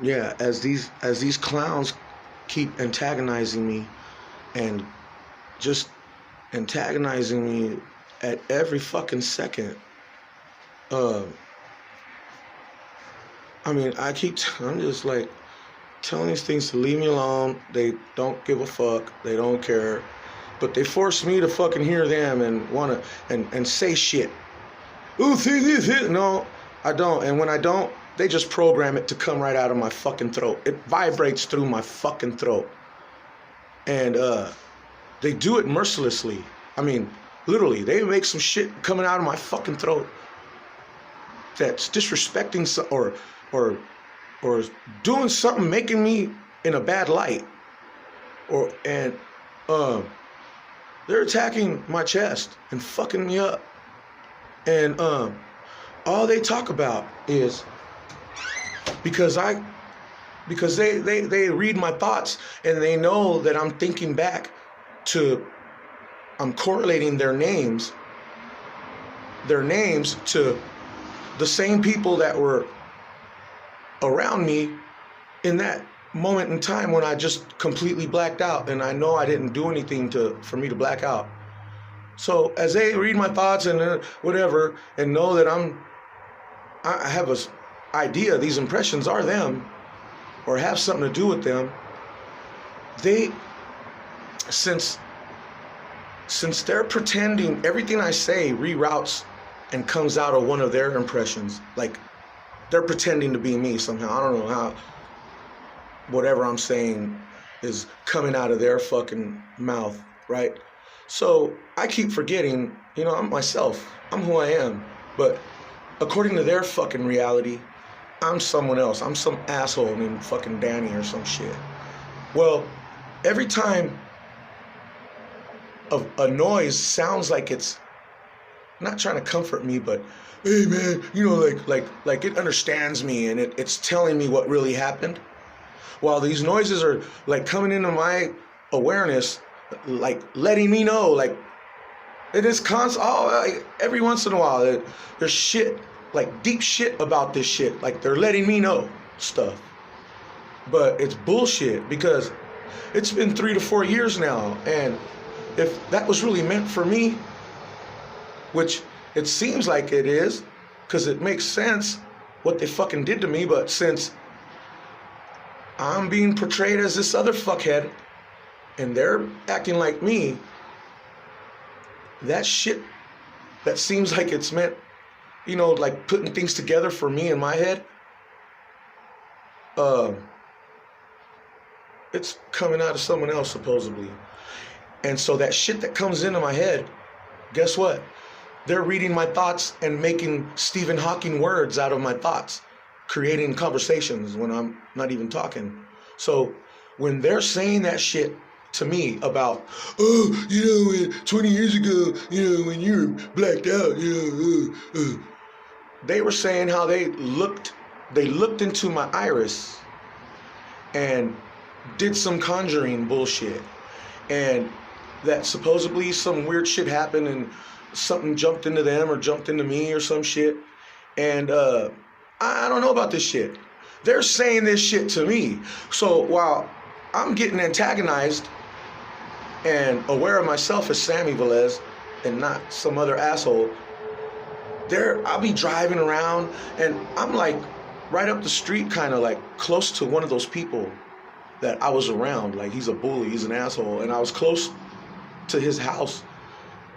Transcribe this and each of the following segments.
yeah, as these clowns keep antagonizing me and just antagonizing me at every fucking second. Uh, I mean, I'm just like telling these things to leave me alone. They don't give a fuck. They don't care. But they force me to fucking hear them and wanna and say shit. Ooh, see this hit. No, I don't. And when I don't, they just program it to come right out of my fucking throat. It vibrates through my fucking throat. And they do it mercilessly. I mean, literally, they make some shit coming out of my fucking throat that's disrespecting or or doing something making me in a bad light. And um they're attacking my chest and fucking me up. And all they talk about is because I because they read my thoughts and they know that I'm thinking back to I'm correlating their names to the same people that were around me in that moment in time when I just completely blacked out, and I know I didn't do anything for me to black out. So as they read my thoughts and whatever, and know that I have a idea these impressions are them or have something to do with them, they since they're pretending everything I say reroutes and comes out of one of their impressions, like they're pretending to be me somehow. I don't know how whatever I'm saying is coming out of their fucking mouth, right? So I keep forgetting, I'm myself. I'm who I am. But according to their fucking reality, I'm someone else. I'm some asshole named fucking Danny or some shit. Well, every time a noise sounds like it's not trying to comfort me, but hey man, like it understands me and it's telling me what really happened. While these noises are like coming into my awareness, like letting me know, like it is constant. Like, every once in a while, there's shit, like deep shit about this shit. Like they're letting me know stuff, but it's bullshit because it's been 3 to 4 years now, and if that was really meant for me, which it seems like it is, because it makes sense what they fucking did to me, but since I'm being portrayed as this other fuckhead and they're acting like me, that shit that seems like it's meant, like putting things together for me in my head, it's coming out of someone else supposedly. And so that shit that comes into my head, guess what? They're reading my thoughts and making Stephen Hawking words out of my thoughts, creating conversations when I'm not even talking. So when they're saying that shit to me about, 20 years ago, when you were blacked out, they were saying how they looked into my iris and did some conjuring bullshit, and that supposedly some weird shit happened and something jumped into them or jumped into me or some shit. And I don't know about this shit. They're saying this shit to me. So while I'm getting antagonized and aware of myself as Sammy Velez and not some other asshole, I'll be driving around and I'm like right up the street, kind of like close to one of those people that I was around. Like he's a bully, he's an asshole, and I was close to his house,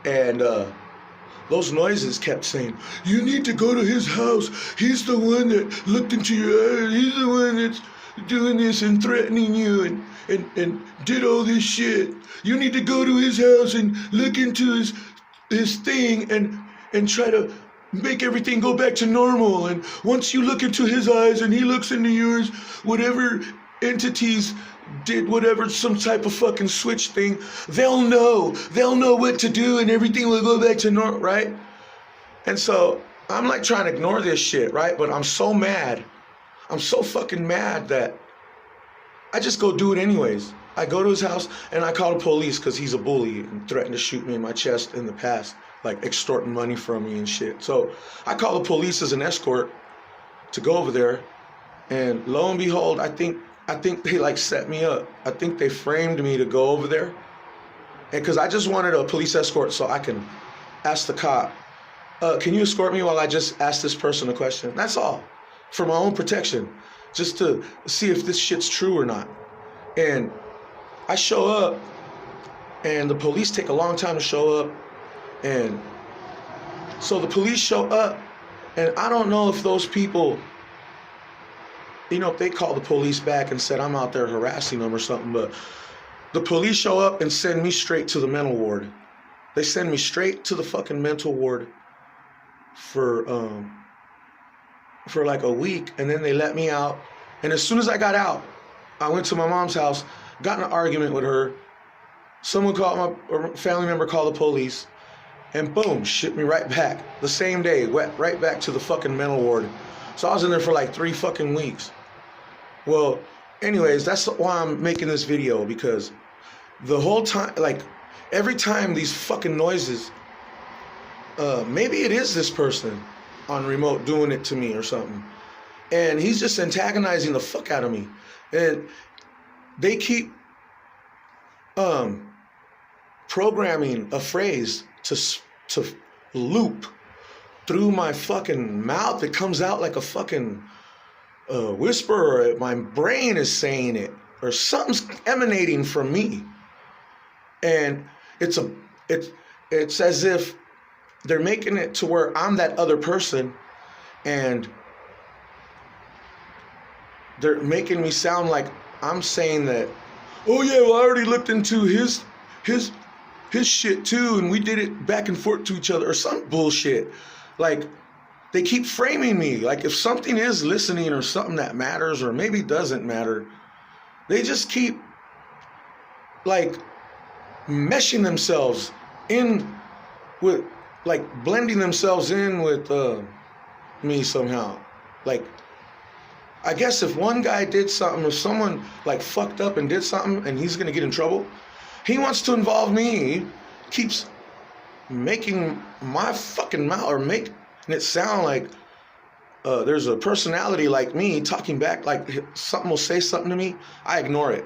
and those noises kept saying, you need to go to his house. He's the one that looked into your eyes. He's the one that's doing this and threatening you and did all this shit. You need to go to his house and look into his thing and try to make everything go back to normal. And once you look into his eyes and he looks into yours, whatever entities did whatever, some type of fucking switch thing, they'll know what to do and everything will go back to normal, right? And so I'm like trying to ignore this shit, right? But I'm so mad. I'm so fucking mad that I just go do it anyways. I go to his house and I call the police because he's a bully and threatened to shoot me in my chest in the past, like extorting money from me and shit. So I call the police as an escort to go over there, And lo and behold, I think they like set me up. I think they framed me to go over there. And because I just wanted a police escort so I can ask the cop, can you escort me while I just ask this person a question? That's all. For my own protection. Just to see if this shit's true or not. And I show up, and the police take a long time to show up. And so the police show up, and I don't know if those people, if they called the police back and said I'm out there harassing them or something, but the police show up and send me straight to the mental ward. They send me straight to the fucking mental ward for like a week, and then they let me out. And as soon as I got out, I went to my mom's house, got in an argument with her. Someone a family member called the police, and boom, shipped me right back. The same day, went right back to the fucking mental ward. So I was in there for like 3 fucking weeks. Well, anyways, that's why I'm making this video, because the whole time, like every time these fucking noises, maybe it is this person on remote doing it to me or something. And he's just antagonizing the fuck out of me. And they keep programming a phrase to loop through my fucking mouth. It comes out like a fucking whisper, or my brain is saying it, or something's emanating from me. And it's as if they're making it to where I'm that other person, and they're making me sound like I'm saying that, oh yeah, well I already looked into his shit too, and we did it back and forth to each other, or some bullshit. Like, they keep framing me like if something is listening or something that matters or maybe doesn't matter. They just keep like meshing themselves in with, like blending themselves in with me somehow. Like, I guess if one guy did something, if someone like fucked up and did something and he's gonna get in trouble, he wants to involve me. He keeps making my fucking mouth, or making it sound like there's a personality like me talking back, like something will say something to me, I ignore it.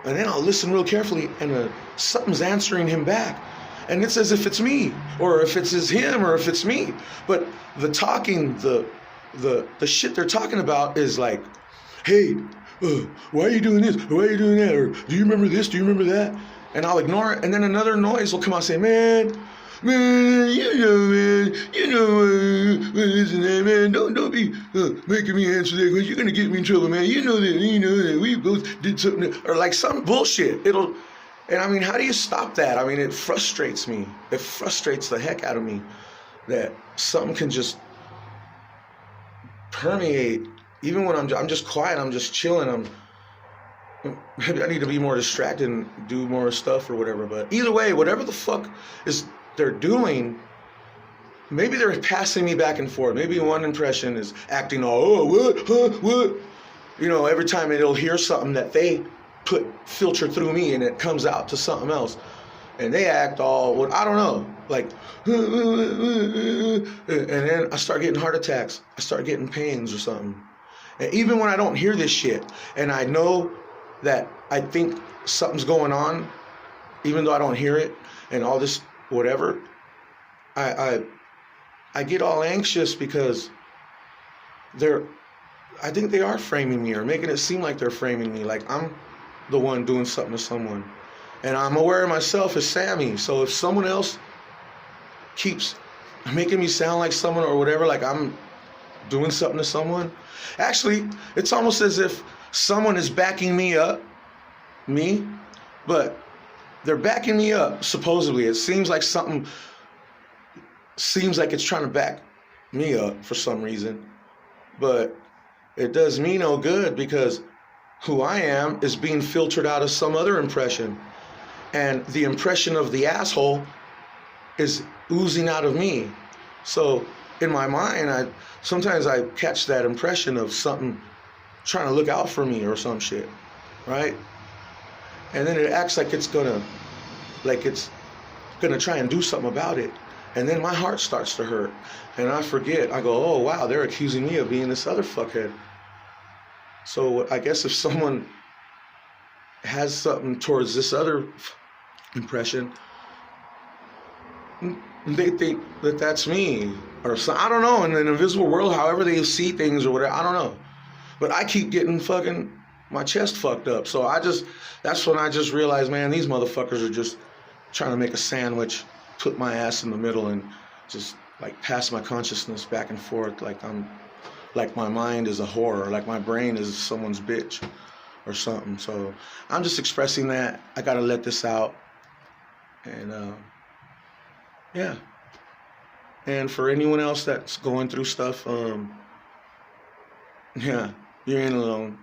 And then I'll listen real carefully, and something's answering him back. And it's as if it's me, or if it's him, or if it's me. But the talking, the shit they're talking about is like, hey, why are you doing this? Why are you doing that? Or do you remember this? Do you remember that? And I'll ignore it. And then another noise will come out and say, man, you know, listen, man, don't be making me answer that question. You're gonna get me in trouble, man. You know that we both did something, or like some bullshit. And I mean, how do you stop that? I mean, it frustrates me. It frustrates the heck out of me that something can just permeate, even when I'm just quiet, I'm just chilling. Maybe I need to be more distracted and do more stuff or whatever. But either way, whatever the fuck is they're doing, maybe they're passing me back and forth. Maybe one impression is acting all, oh, what, huh, what? Every time it'll hear something that they filter through me, and it comes out to something else. And they act all, what, I don't know, like, and then I start getting heart attacks. I start getting pains or something. And even when I don't hear this shit, and I know that I think something's going on, even though I don't hear it, and all this whatever, I get all anxious because I think they are framing me, or making it seem like they're framing me, like I'm the one doing something to someone. And I'm aware of myself as Sammy, so if someone else keeps making me sound like someone or whatever, like I'm doing something to someone, actually, it's almost as if someone is backing me up, but they're backing me up, supposedly. It seems like it's trying to back me up for some reason, but it does me no good, because who I am is being filtered out of some other impression, and the impression of the asshole is oozing out of me. So in my mind, sometimes I catch that impression of something trying to look out for me or some shit, right? And then it acts like it's gonna try and do something about it. And then my heart starts to hurt, and I forget. I go, oh wow, they're accusing me of being this other fuckhead. So I guess if someone has something towards this other impression, they think that that's me, or so, I don't know. In an invisible world, however they see things or whatever, I don't know. But I keep getting fucking my chest fucked up. So that's when I just realized, man, these motherfuckers are just trying to make a sandwich, put my ass in the middle, and just like pass my consciousness back and forth, like my mind is a whore, or like my brain is someone's bitch, or something. So I'm just expressing that. I gotta let this out, and yeah. And for anyone else that's going through stuff, yeah, you ain't alone.